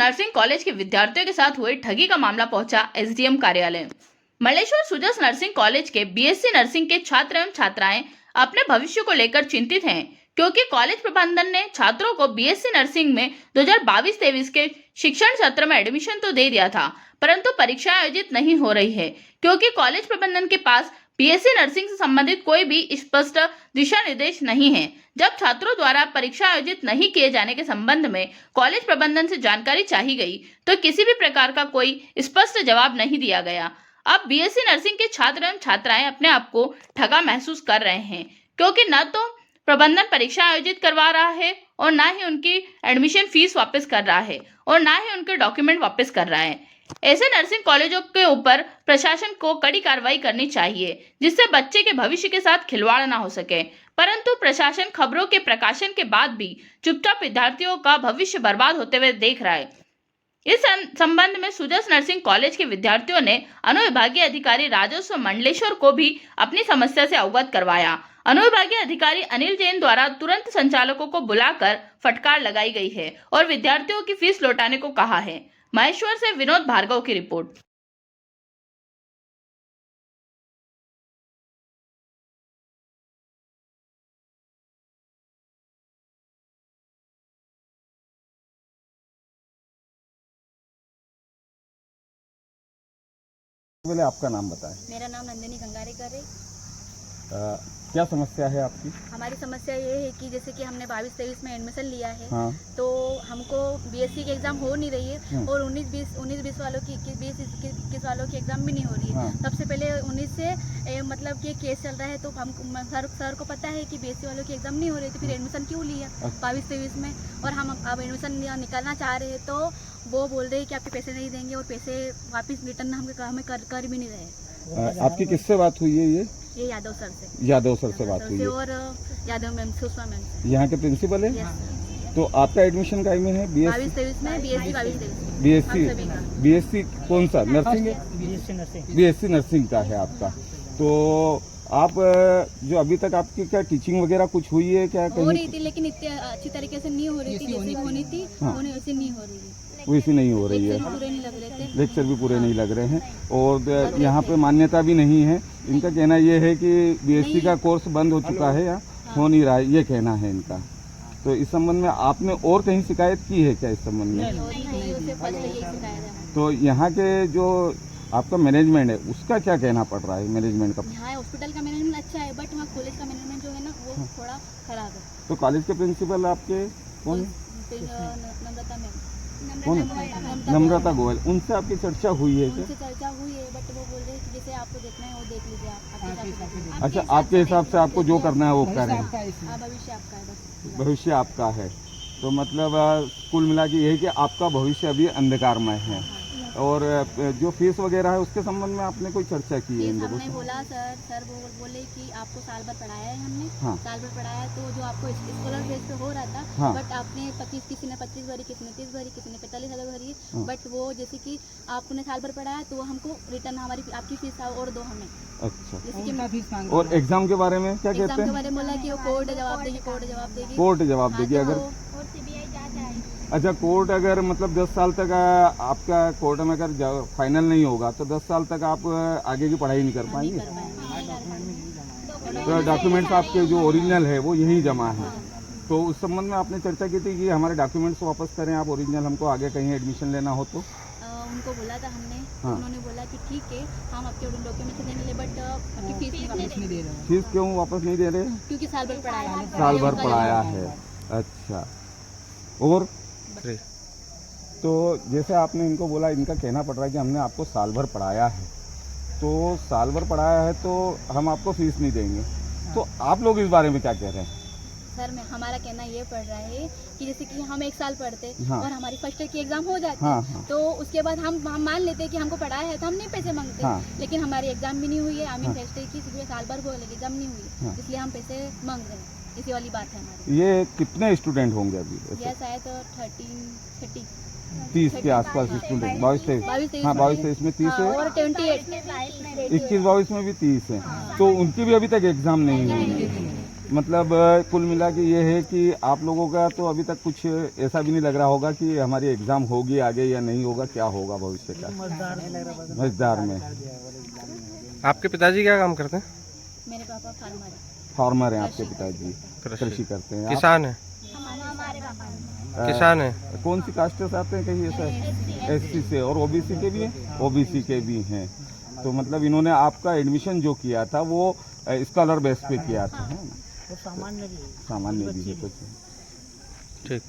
Nursing college के विद्यार्थियों के साथ हुई ठगी का मामला पहुंचा एसडीएम कार्यालय। मल्लेश्वर सुजस नर्सिंग कॉलेज के बीएससी नर्सिंग के छात्र एवं छात्राएं अपने भविष्य को लेकर चिंतित हैं, क्योंकि कॉलेज प्रबंधन ने छात्रों को बीएससी नर्सिंग में 2022-23 के शिक्षण सत्र में एडमिशन तो दे दिया था, परंतु परीक्षा आयोजित नहीं हो रही है, क्योंकि कॉलेज प्रबंधन के पास बीएससी नर्सिंग से संबंधित कोई भी स्पष्ट दिशा निर्देश नहीं है। जब छात्रों द्वारा परीक्षा आयोजित नहीं किए जाने के संबंध में कॉलेज प्रबंधन से जानकारी चाही गई, तो किसी भी प्रकार का कोई स्पष्ट जवाब नहीं दिया गया। अब बीएससी नर्सिंग के छात्र एवं छात्राएं अपने आप को ठगा महसूस कर रहे हैं, क्योंकि न तो प्रबंधन परीक्षा आयोजित करवा रहा है और न ही उनकी एडमिशन फीस वापस कर रहा है और न ही उनके डॉक्यूमेंट वापस कर रहा है। ऐसे नर्सिंग कॉलेजों के ऊपर प्रशासन को कड़ी कार्रवाई करनी चाहिए, जिससे बच्चे के भविष्य के साथ खिलवाड़ ना हो सके, परंतु प्रशासन खबरों के प्रकाशन के बाद भी चुपचाप विद्यार्थियों का भविष्य बर्बाद होते हुए देख रहा है। इस संबंध में सुजस नर्सिंग कॉलेज के विद्यार्थियों ने अनुविभागीय अधिकारी राजस्व मंडलेश्वर को भी अपनी समस्या से अवगत करवाया। अनुविभागीय अधिकारी अनिल जैन द्वारा तुरंत संचालकों को बुलाकर फटकार लगाई गई है और विद्यार्थियों की फीस लौटाने को कहा है। महेश्वर से विनोद भार्गव की रिपोर्ट। पहले आपका नाम बताएं। मेरा नाम नंदिनी गंगारेकर है। क्या समस्या है आपकी? हमारी समस्या ये है कि जैसे कि हमने 22-23 में एडमिशन लिया है, हाँ। तो हमको बीएससी की एग्ज़ाम हो नहीं रही है और 19-20 वालों की 20-21 वालों की एग्ज़ाम भी नहीं हो रही है। हाँ। सबसे पहले 19 से मतलब कि केस चल रहा है, तो हम सर को पता है कि बीएससी वालों की एग्ज़ाम नहीं हो रही, तो फिर एडमिशन क्यों लिया 22-23 में, और हम अब एडमिशन निकालना चाह रहे हैं, तो वो बोल रहे हैं कि आपके पैसे नहीं देंगे और पैसे वापस रिटर्न हमें कर भी नहीं रहे। आपकी किससे बात हुई है? ये यादव सर से। यादव सर से बात हुई है और यादव मैम, सुषमा मैम से। यहाँ के प्रिंसिपल है। तो आपका एडमिशन का में है? 22-23 में बीएससी कौन सा नर्सिंग है? बीएससी नर्सिंग का है आपका। तो आप जो अभी तक आपकी क्या टीचिंग वगैरह कुछ हुई है क्या? हो रही थी, लेकिन इतनी अच्छी तरीके से नहीं हो रही थी, जैसे होनी थी वैसे नहीं हो रही है। वैसी नहीं हो रही है, पूरे नहीं लग रहे थे, लेक्चर भी पूरे नहीं लग रहे हैं, और यहाँ पे मान्यता भी नहीं है। इनका कहना ये है कि बीएससी का कोर्स बंद हो चुका है या हो नहीं रहा है, ये कहना है इनका। तो इस संबंध में आपने और कहीं शिकायत की है क्या इस संबंध में? तो यहाँ के जो आपका मैनेजमेंट है उसका क्या कहना पड़ रहा है? मैनेजमेंट का यहाँ हॉस्पिटल का मैनेजमेंट अच्छा है, बट वहाँ कॉलेज का मैनेजमेंट जो है ना वो थोड़ा खराब है। तो कॉलेज के प्रिंसिपल आपके कौन? नम्रता मैम। कौन? नम्रता गोयल। उनसे आपकी चर्चा हुई है क्या? उनसे चर्चा हुई है, बट वो बोल रहे हैं कि जैसे आपको देखना है वो देख लीजिए आप। अच्छा, आपके हिसाब से आपको जो करना है वो करें। भविष्य आपका है, बस भविष्य आपका है। तो मतलब कुल मिला के यही कि आपका भविष्य अभी अंधकारमय है। और जो फीस वगैरह है उसके संबंध में आपने कोई चर्चा की है? हमने बोला सर बोले कि आपको साल भर पढ़ाया है हमने। हाँ। साल भर पढ़ाया, तो जो आपको स्कॉलर बेस पे हो रहा था, हाँ। बट आपने 25, किसी ने 25 भरी, किसी ने 30 भरी, किसी ने 45,000 भरी, हाँ। बट वो जैसे कि आपने साल भर पढ़ाया तो वो हमको रिटर्न आपकी फीस और दो हमें। अच्छा, जैसे कि और एग्जाम के बारे में क्या कहते हैं? एग्जाम के बारे में बोला कि वो कोर्ट जवाब देगी। कोर्ट जवाब देगी। अगर अच्छा, कोर्ट अगर मतलब 10 साल तक आपका कोर्ट में अगर फाइनल नहीं होगा तो 10 साल तक आप आगे की पढ़ाई नहीं कर पाएंगे। तो डॉक्यूमेंट्स आपके जो ओरिजिनल है वो यहीं जमा है। तो उस संबंध में आपने चर्चा की थी कि हमारे डॉक्यूमेंट्स वापस करें आप ओरिजिनल, हमको आगे कहीं एडमिशन लेना हो तो? उनको बोला था हमने। हाँ। उन्होंने बोला कि ठीक है हम आपके डॉक्यूमेंट्स देंगे, बट आपकी फीस नहीं दे रहे। फीस क्यों वापस नहीं दे रहे? क्योंकि साल भर पढ़ाया है। साल भर पढ़ाया है। अच्छा, और तो जैसे आपने इनको बोला, इनका कहना पड़ रहा है कि हमने आपको साल भर पढ़ाया है, तो साल भर पढ़ाया है तो हम आपको फीस नहीं देंगे। तो आप लोग इस बारे में क्या कह रहे हैं? सर हमारा कहना ये पड़ रहा है कि जैसे कि हम 1 साल पढ़ते हाँ। और हमारी फर्स्ट ईयर की एग्जाम हो जाती हाँ, है, हाँ। तो उसके बाद हम मान लेते हैं कि हमको पढ़ाया है तो हम नहीं पैसे मांगते। हाँ। लेकिन हमारी एग्जाम भी नहीं हुई है, हाँ। फर्स्ट ईयर की साल भर हो एग्जाम नहीं हुई है, हाँ। इसलिए हम पैसे मांग रहे हैं। इसी वाली बात है हमारी। ये कितने स्टूडेंट होंगे अभी? यह शायद 30 के आसपास स्टूडेंट। 22-23। हाँ, 22-23 में 30 है, और 28 21-22 में भी 30 है। तो उनकी भी अभी तक एग्जाम नहीं हुई है। मतलब कुल मिला के ये है कि आप लोगों का तो अभी तक कुछ ऐसा भी नहीं लग रहा होगा कि हमारी एग्ज़ाम होगी आगे या नहीं होगा, क्या होगा भविष्य का मजदार में। आपके पिताजी क्या काम करते हैं? मेरे पापा फार्मर है। फार्मर हैं आपके पिताजी, कृषि करते हैं। किसान है? हमारे पापा किसान है। कौन सी कास्ट से आते हैं कहीं ऐसा? एससी से। और ओबीसी के भी हैं? ओबीसी के भी हैं। तो मतलब इन्होंने आपका एडमिशन जो किया था वो स्कॉलर बेस पे किया था, है ना? सामान्य भी है कुछ। ठीक।